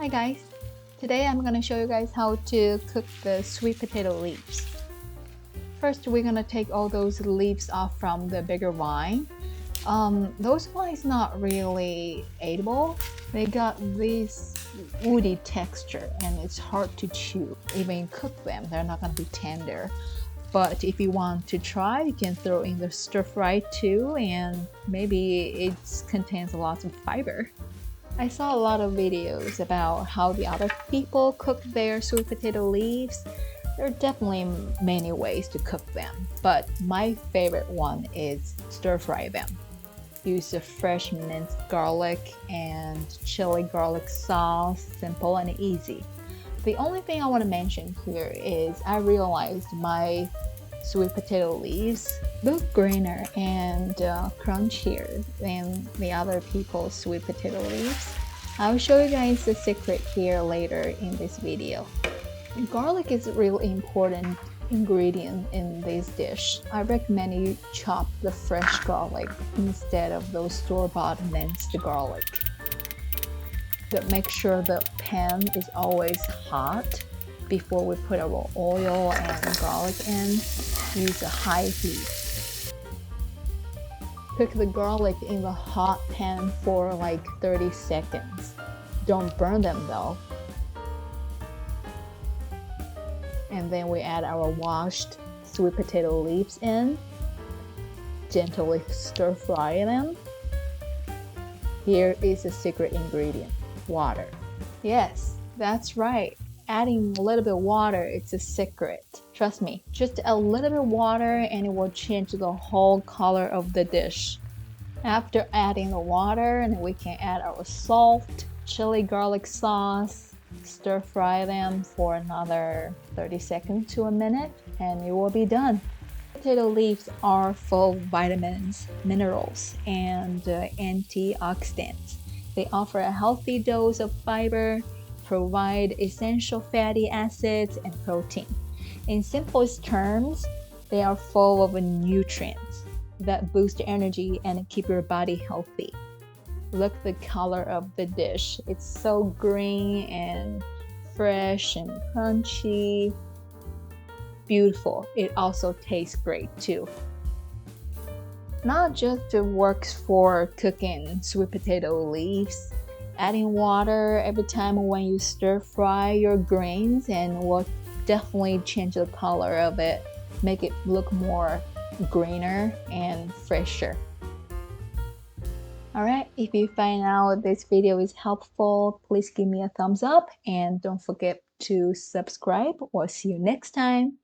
Hi guys, today I'm gonna show you guys how to cook the sweet potato leaves. First, we're gonna take all those leaves off from the bigger vine. Those vines not really edible. They got this woody texture and it's hard to chew. Even you cook them, they're not gonna be tender. But if you want to try, you can throw in the stir fry too, and maybe it contains lots of fiber. I saw a lot of videos about how the other people cook their sweet potato leaves. There are definitely many ways to cook them, but my favorite one is stir fry them. Use the fresh minced garlic and chili garlic sauce, simple and easy. The only thing I want to mention here is I realized my sweet potato leaves look greener and crunchier than the other people's sweet potato leaves. I'll show you guys the secret here later in this video. Garlic is a really important ingredient in this dish. I recommend you chop the fresh garlic instead of those store-bought minced garlic. But make sure the pan is always hot before we put our oil and garlic in. Use a high heat. Cook the garlic in the hot pan for like 30 seconds. Don't burn them though. And then we add our washed sweet potato leaves in. Gently stir fry them. Here is the secret ingredient, water. Yes, that's right. Adding a little bit of water, it's a secret. Trust me, just a little bit of water and it will change the whole color of the dish. After adding the water, and we can add our salt, chili garlic sauce, stir fry them for another 30 seconds to a minute, and you will be done. Potato leaves are full of vitamins, minerals, and antioxidants. They offer a healthy dose of fiber, provide essential fatty acids and protein. In simplest terms, they are full of nutrients that boost energy and keep your body healthy. Look at the color of the dish. It's so green and fresh and crunchy. Beautiful. It also tastes great too. Not just works for cooking sweet potato leaves. Adding water every time when you stir fry your grains and will definitely change the color of it, make it look more greener and fresher. Alright, if you find out this video is helpful, please give me a thumbs up and don't forget to subscribe. Or see you next time.